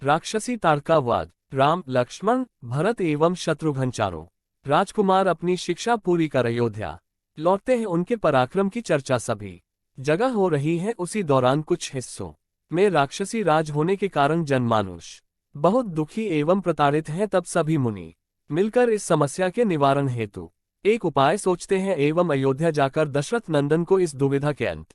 राक्षसी तारका वध। राम, लक्ष्मण, भरत एवं शत्रुघ्न चारों राजकुमार अपनी शिक्षा पूरी कर अयोध्या लौटते हैं। उनके पराक्रम की चर्चा सभी जगह हो रही है। उसी दौरान कुछ हिस्सों में राक्षसी राज होने के कारण जनमानुष बहुत दुखी एवं प्रताड़ित हैं। तब सभी मुनि मिलकर इस समस्या के निवारण हेतु एक उपाय सोचते हैं एवं अयोध्या जाकर दशरथ नंदन को इस दुविधा के अंत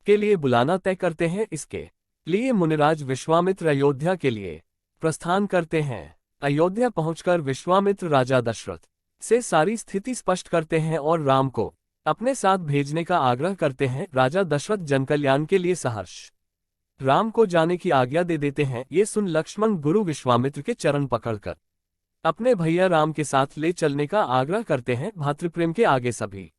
के लिए बुलाना तय करते हैं। इसके लिए मुनिराज विश्वामित्र अयोध्या के लिए प्रस्थान करते हैं। अयोध्या पहुंचकर विश्वामित्र राजा दशरथ से सारी स्थिति स्पष्ट करते हैं और राम को अपने साथ भेजने का आग्रह करते हैं। राजा दशरथ जनकल्याण के लिए सहर्ष राम को जाने की आज्ञा दे देते हैं। ये सुन लक्ष्मण गुरु विश्वामित्र के चरण पकड़कर अपने भैया राम के साथ ले चलने का आग्रह करते हैं। भातृप्रेम के आगे सभी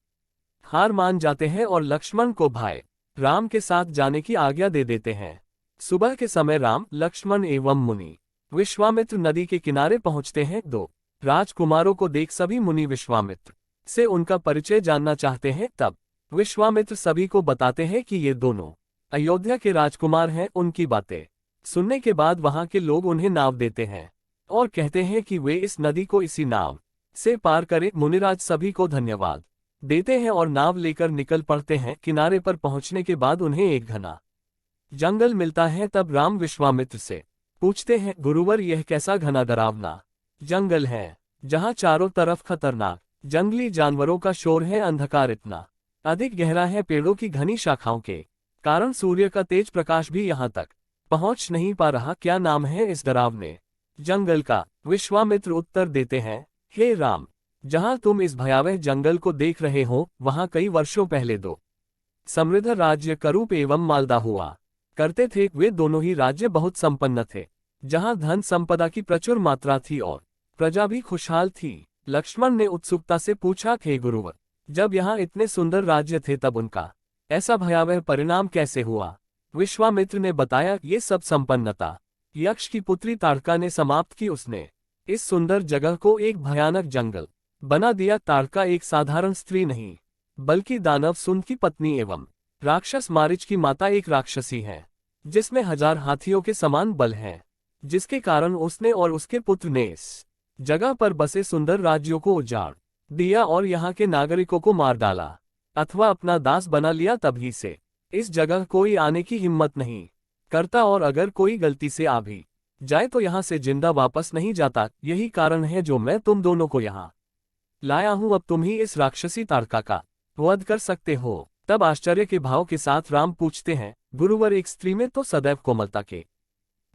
हार मान जाते हैं और लक्ष्मण को भाई राम के साथ जाने की आज्ञा दे देते हैं। सुबह के समय राम, लक्ष्मण एवं मुनि विश्वामित्र नदी के किनारे पहुंचते हैं। दो राजकुमारों को देख सभी मुनि विश्वामित्र से उनका परिचय जानना चाहते हैं। तब विश्वामित्र सभी को बताते हैं कि ये दोनों अयोध्या के राजकुमार हैं। उनकी बातें सुनने के बाद वहां के लोग उन्हें नाव देते हैं और कहते हैं कि वे इस नदी को इसी नाव से पार करें। मुनिराज सभी को धन्यवाद देते हैं और नाव लेकर निकल पड़ते हैं। किनारे पर पहुंचने के बाद उन्हें एक घना जंगल मिलता है। तब राम विश्वामित्र से पूछते हैं, गुरुवर, यह कैसा घना डरावना जंगल है जहां चारों तरफ खतरनाक जंगली जानवरों का शोर है। अंधकार इतना अधिक गहरा है, पेड़ों की घनी शाखाओं के कारण सूर्य का तेज प्रकाश भी यहां तक पहुंच नहीं पा रहा। क्या नाम है इस डरावने जंगल का? विश्वामित्र उत्तर देते हैं, हे राम, जहां तुम इस भयावह जंगल को देख रहे हो वहां कई वर्षों पहले दो समृद्ध राज्य करूप एवं मालदा हुआ करते थे। वे दोनों ही राज्य बहुत संपन्न थे, जहां धन संपदा की प्रचुर मात्रा थी और प्रजा भी खुशहाल थी। लक्ष्मण ने उत्सुकता से पूछा, हे गुरुवर, जब यहाँ इतने सुंदर राज्य थे तब उनका ऐसा भयावह परिणाम कैसे हुआ? विश्वामित्र ने बताया, ये सब संपन्नता यक्ष की पुत्री तारका ने समाप्त की। उसने इस सुंदर जगह को एक भयानक जंगल बना दिया। तारका एक साधारण स्त्री नहीं, बल्कि दानव सुंद की पत्नी एवं राक्षस मारीच की माता एक राक्षसी है, जिसमें 1000 हाथियों के समान बल है, जिसके कारण उसने और उसके पुत्र ने इस जगह पर बसे सुंदर राज्यों को उजाड़ दिया और यहाँ के नागरिकों को मार डाला अथवा अपना दास बना लिया। तभी से इस जगह कोई आने की हिम्मत नहीं करता और अगर कोई गलती से आ भी जाए तो यहाँ से जिंदा वापस नहीं जाता। यही कारण है जो मैं तुम दोनों को यहाँ लाया हूँ। अब तुम ही इस राक्षसी तारका का वध कर सकते हो। तब आश्चर्य के भाव के साथ राम पूछते हैं, गुरुवर, एक स्त्री में तो सदैव कोमलता के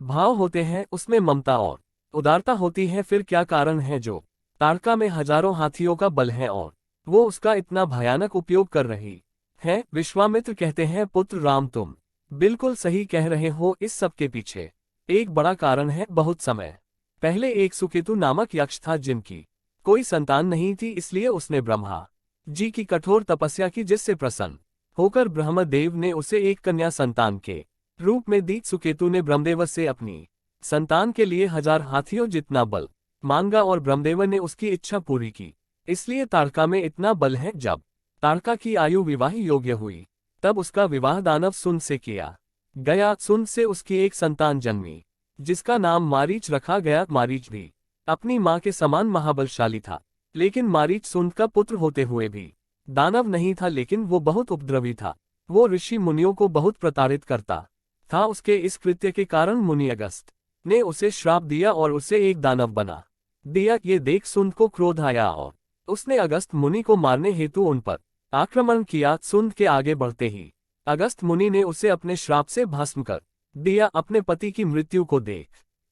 भाव होते हैं, उसमें ममता और उदारता होती है, फिर क्या कारण है जो तारका में हजारों हाथियों का बल है और वो उसका इतना भयानक उपयोग कर रही है? विश्वामित्र कहते हैं, पुत्र राम, तुम बिल्कुल सही कह रहे हो। इस सब के पीछे एक बड़ा कारण है। बहुत समय पहले एक सुकेतु नामक यक्ष था, जिनकी कोई संतान नहीं थी, इसलिए उसने ब्रह्मा जी की कठोर तपस्या की, जिससे प्रसन्न होकर ब्रह्मदेव ने उसे एक कन्या संतान के रूप में दी। सुकेतु ने ब्रह्मदेव से अपनी संतान के लिए 1000 हाथियों जितना बल मांगा और ब्रह्मदेव ने उसकी इच्छा पूरी की। इसलिए तारका में इतना बल है। जब तारका की आयु विवाह योग्य हुई तब उसका विवाह दानव सुन से किया गया। सुन से उसकी एक संतान जन्मी, जिसका नाम मारीच रखा गया। मारीच भी अपनी मां के समान महाबलशाली था, लेकिन मारीच सुन का पुत्र होते हुए भी दानव नहीं था, लेकिन वो बहुत उपद्रवी था। वो ऋषि मुनियों को बहुत प्रताड़ित करता था। उसके इस कृत्य के कारण मुनि अगस्त ने उसे श्राप दिया और उसे एक दानव बना दिया। ये देख सुन को क्रोध आया और उसने अगस्त मुनि को मारने हेतु उन पर आक्रमण किया। सुन के आगे बढ़ते ही अगस्त मुनि ने उसे अपने श्राप से भस्म कर दिया। अपने पति की मृत्यु को देख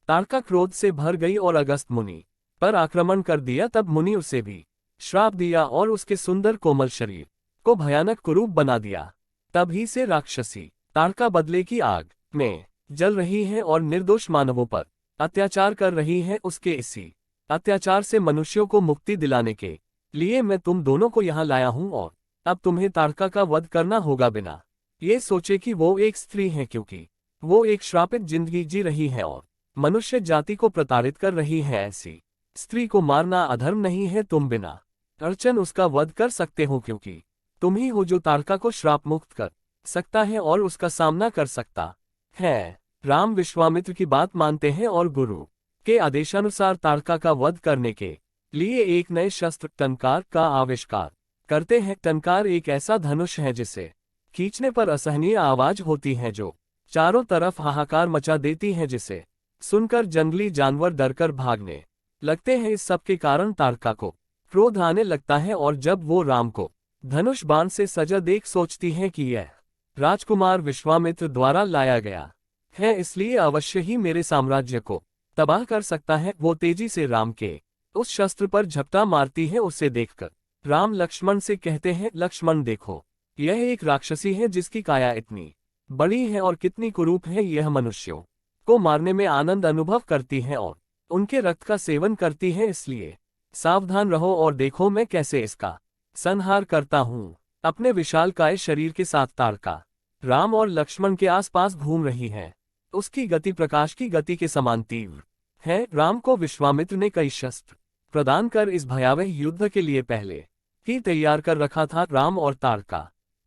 तारका क्रोध से भर गई और अगस्त मुनि पर आक्रमण कर दिया। तब मुनि उसे भी श्राप दिया और उसके सुंदर कोमल शरीर को भयानक कुरूप बना दिया। तभी से राक्षसी तारका बदले की आग में जल रही है और निर्दोष मानवों पर अत्याचार कर रही है। उसके इसी अत्याचार से मनुष्यों को मुक्ति दिलाने के लिए मैं तुम दोनों को यहाँ लाया हूँ और अब तुम्हें तारका का वध करना होगा, बिना ये सोचे कि वो एक स्त्री है, क्योंकि वो एक श्रापित जिंदगी जी रही है और मनुष्य जाति को प्रताड़ित कर रही है। ऐसी स्त्री को मारना अधर्म नहीं है। तुम बिना अर्चन उसका वध कर सकते हो, क्योंकि तुम ही हो जो तारका को श्राप मुक्त कर सकता है और उसका सामना कर सकता है। राम विश्वामित्र की बात मानते हैं और गुरु के आदेशानुसार ताड़का का वध करने के लिए एक नए शस्त्र टंकार का आविष्कार करते हैं। टंकार एक ऐसा धनुष है जिसे खींचने पर असहनीय आवाज होती है जो चारों तरफ हाहाकार मचा देती है, जिसे सुनकर जंगली जानवर डरकर भागने लगते हैं। इस सब के कारण ताड़का को क्रोध आने लगता है और जब वो राम को धनुष बाण से सजा देख सोचती है कि यह राजकुमार विश्वामित्र द्वारा लाया गया है, इसलिए अवश्य ही मेरे साम्राज्य को तबाह कर सकता है। वो तेजी से राम के उस शस्त्र पर झपटा मारती है। उसे देखकर राम लक्ष्मण से कहते हैं, लक्ष्मण देखो, यह एक राक्षसी है जिसकी काया इतनी बड़ी है और कितनी कुरूप है। यह मनुष्यों को मारने में आनंद अनुभव करती है और उनके रक्त का सेवन करती है, इसलिए सावधान रहो और देखो मैं कैसे इसका संहार करता हूँ। अपने विशालकाय शरीर के साथ ताड़का राम और लक्ष्मण के आसपास घूम रही है। उसकी गति प्रकाश की गति के समान तीव्र है। राम को विश्वामित्र ने कई शस्त्र प्रदान कर इस भयावह युद्ध के लिए पहले ही तैयार कर रखा था। राम और ताड़का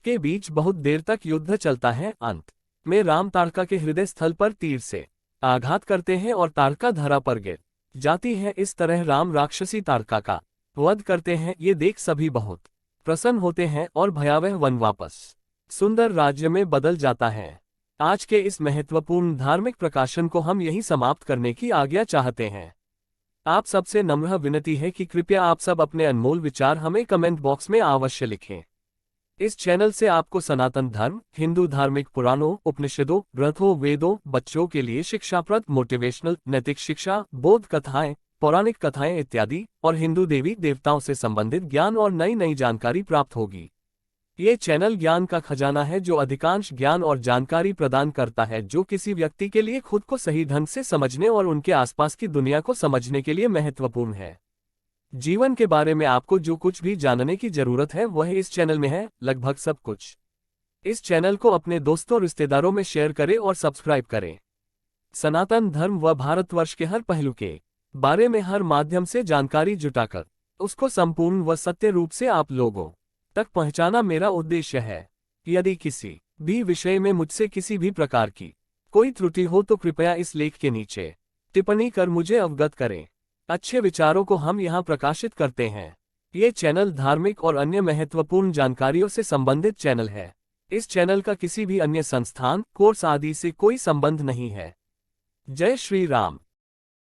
के बीच बहुत देर तक युद्ध चलता है। अंत में राम ताड़का के हृदय स्थल पर तीर से आघात करते हैं और ताड़का धरा पर गिर जाती है। इस तरह राम राक्षसी ताड़का का वध करते हैं। ये देख सभी बहुत प्रसन्न होते हैं और भयावह वन वापस सुंदर राज्य में बदल जाता है। आज के इस महत्वपूर्ण धार्मिक प्रकाशन को हम यहीं समाप्त करने की आज्ञा चाहते हैं। आप सबसे नम्र विनती है कि कृपया आप सब अपने अनमोल विचार हमें कमेंट बॉक्स में अवश्य लिखें। इस चैनल से आपको सनातन धर्म, हिंदू धार्मिक पुराणों, उपनिषदों, ग्रंथों, वेदों, बच्चों के लिए शिक्षाप्रद, मोटिवेशनल, नैतिक शिक्षा, बोध कथाएं, पौराणिक कथाएं इत्यादि और हिंदू देवी देवताओं से संबंधित ज्ञान और नई नई जानकारी प्राप्त होगी। ये चैनल ज्ञान का खजाना है जो अधिकांश ज्ञान और जानकारी प्रदान करता है जो किसी व्यक्ति के लिए खुद को सही ढंग से समझने और उनके आसपास की दुनिया को समझने के लिए महत्वपूर्ण है। जीवन के बारे में आपको जो कुछ भी जानने की जरूरत है वह इस चैनल में है, लगभग सब कुछ। इस चैनल को अपने दोस्तों रिश्तेदारों में शेयर करें और सब्सक्राइब करें। सनातन धर्म व भारतवर्ष के हर पहलू के बारे में हर माध्यम से जानकारी जुटाकर उसको संपूर्ण व सत्य रूप से आप लोगों तक पहुंचाना मेरा उद्देश्य है। यदि किसी भी विषय में मुझसे किसी भी प्रकार की कोई त्रुटि हो तो कृपया इस लेख के नीचे टिप्पणी कर मुझे अवगत करें। अच्छे विचारों को हम यहाँ प्रकाशित करते हैं। ये चैनल धार्मिक और अन्य महत्वपूर्ण जानकारियों से संबंधित चैनल है। इस चैनल का किसी भी अन्य संस्थान, कोर्स आदि से कोई संबंध नहीं है। जय श्री राम।